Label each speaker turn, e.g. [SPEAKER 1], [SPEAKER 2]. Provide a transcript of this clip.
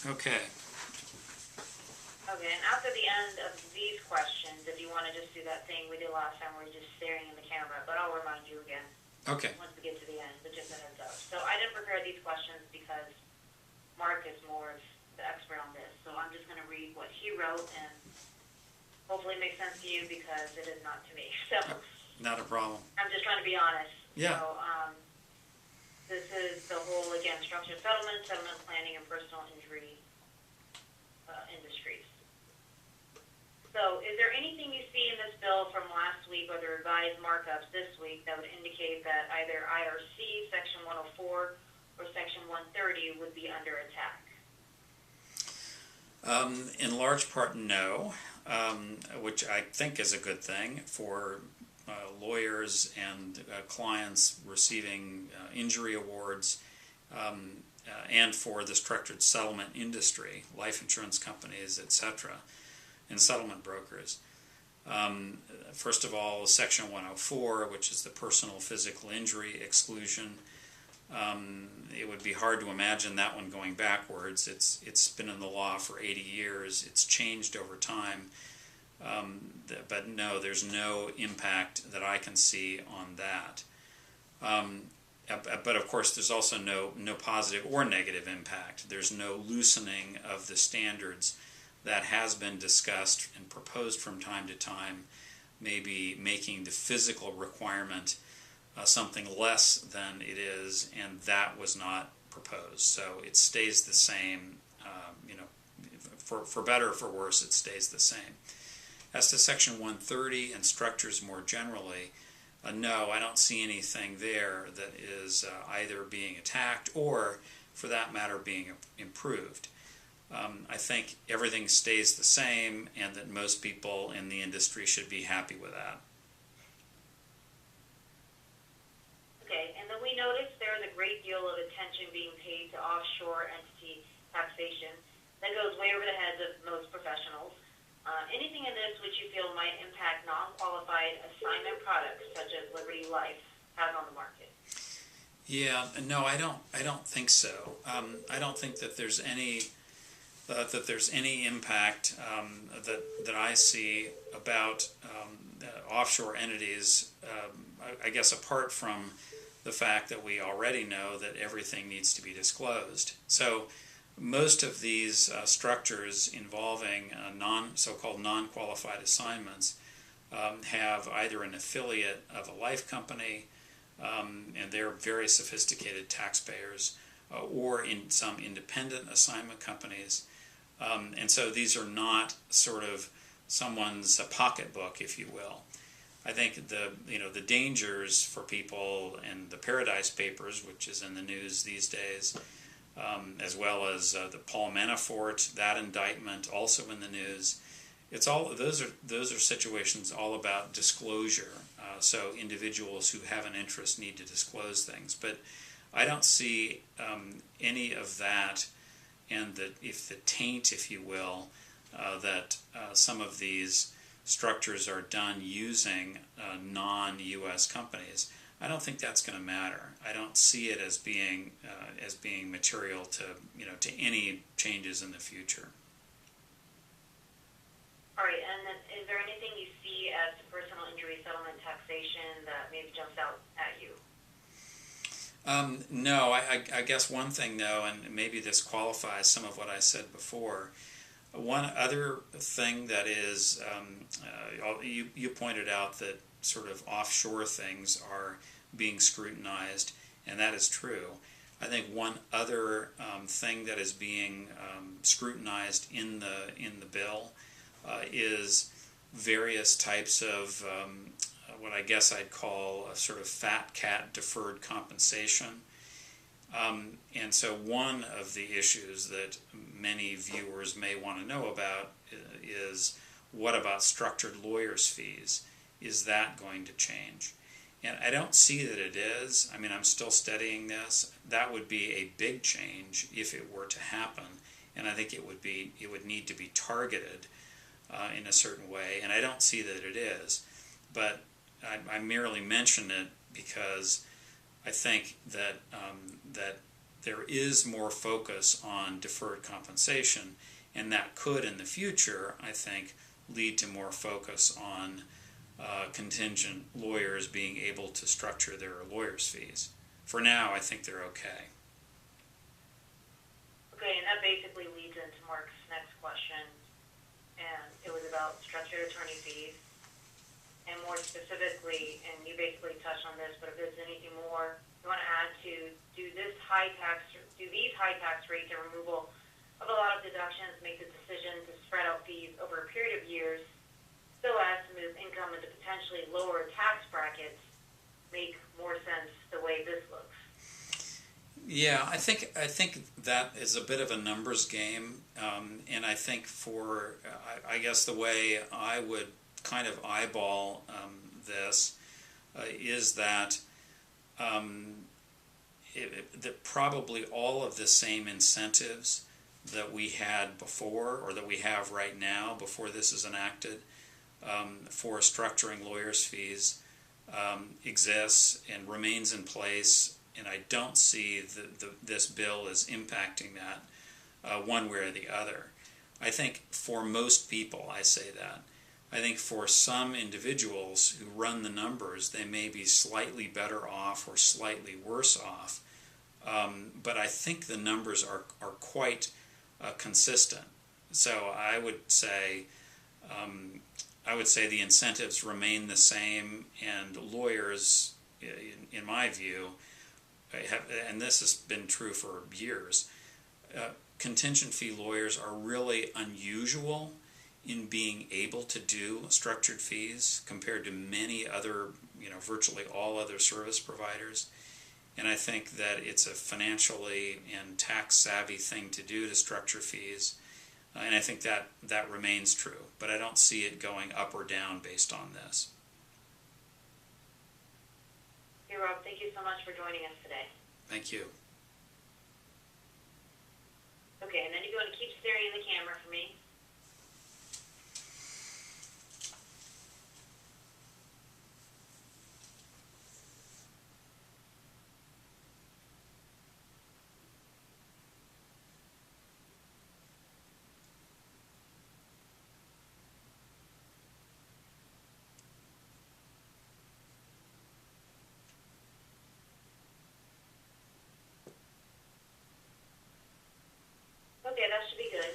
[SPEAKER 1] Okay.
[SPEAKER 2] Okay, and after the end of these questions, if you want to just do that thing we did last time where you're just staring in the camera, but I'll remind you again
[SPEAKER 1] Okay.
[SPEAKER 2] once we get to the end, but just a heads up. So I didn't prepare these questions because Mark is more of the expert on this, so I'm just going to read what he wrote and hopefully it makes sense to you because it is not to me. So
[SPEAKER 1] Not a problem.
[SPEAKER 2] I'm just trying to be honest.
[SPEAKER 1] Yeah.
[SPEAKER 2] So this is the whole, again, structured settlement, settlement planning, and personal injury industries. So is there anything you see in this bill from last week or the revised markups this week that would indicate that either IRC Section 104 or Section 130 would be under attack?
[SPEAKER 1] In large part, no, which I think is a good thing for lawyers and clients receiving injury awards, and for the structured settlement industry, life insurance companies, etc., and settlement brokers. First of all, Section 104, which is the personal physical injury exclusion. It would be hard to imagine that one going backwards. It's been in the law for 80 years. It's changed over time. But no, there's no impact that I can see on that. But of course, there's also no positive or negative impact. There's no loosening of the standards that has been discussed and proposed from time to time, maybe making the physical requirement something less than it is, and that was not proposed. So it stays the same, for better or for worse, it stays the same. As to Section 130 and structures more generally, no, I don't see anything there that is either being attacked or, for that matter, being improved. I think everything stays the same and that most people in the industry should be happy with that.
[SPEAKER 2] Okay, and then we noticed there is a great deal of attention being paid to offshore entity taxation that goes way over the heads of most professionals. Anything in this which you feel might impact non-qualified assignment products such as Liberty Life has on the market?
[SPEAKER 1] Yeah, no, I don't think so. I don't think that there's any impact that I see about offshore entities. I guess apart from the fact that we already know that everything needs to be disclosed. So most of these structures involving so-called non-qualified assignments have either an affiliate of a life company, and they're very sophisticated taxpayers, or in some independent assignment companies. And so these are not sort of someone's pocketbook, if you will. I think the dangers for people in the Paradise Papers, which is in the news these days, as well as the Paul Manafort, that indictment also in the news. It's all those are situations all about disclosure. So individuals who have an interest need to disclose things, but I don't see any of that, and that if the taint, if you will, that some of these structures are done using non-U.S. companies. I don't think that's going to matter. I don't see it as being material to any changes in the future.
[SPEAKER 2] All right, and then is there anything you see as personal injury settlement taxation that maybe jumps out at you?
[SPEAKER 1] No, I guess one thing though, and maybe this qualifies some of what I said before. One other thing that is, you pointed out that sort of offshore things are being scrutinized, and that is true. I think one other thing that is being scrutinized in the bill is various types of what I guess I'd call a sort of fat cat deferred compensation. And so one of the issues that many viewers may want to know about is, what about structured lawyers' fees? Is that going to change? And I don't see that it is. I mean, I'm still studying this. That would be a big change if it were to happen, and I think it would need to be targeted in a certain way, and I don't see that it is. But I merely mention it because I think that there is more focus on deferred compensation, and that could in the future, I think, lead to more focus on contingent lawyers being able to structure their lawyers' fees. For now, I think they're okay.
[SPEAKER 2] Okay, and that basically leads into Mark's next question, and it was about structured attorney fees, and more specifically, and you basically touched on this, but if there's anything more you want to add to, do these high tax rates and removal of a lot of deductions make the decision to spread out fees over a period of years so as to move income into potentially lower tax brackets make more sense the way this looks?
[SPEAKER 1] Yeah, I think that is a bit of a numbers game, and I think I guess the way I would kind of eyeball this is that that probably all of the same incentives that we had before, or that we have right now before this is enacted, for structuring lawyers' fees exists and remains in place, and I don't see this bill as impacting that one way or the other. I think for most people, I say that. I think for some individuals who run the numbers, they may be slightly better off or slightly worse off, but I think the numbers are quite consistent. So I would say the incentives remain the same, and lawyers, in my view, and this has been true for years, contingent fee lawyers are really unusual in being able to do structured fees compared to many other, virtually all other service providers. And I think that it's a financially and tax savvy thing to do to structure fees. And I think that remains true, but I don't see it going up or down based on this.
[SPEAKER 2] Hey, Rob, thank you so much for joining us today.
[SPEAKER 1] Thank you.
[SPEAKER 2] Okay, and then if you want to keep staring in the camera for me. Okay, that should be good.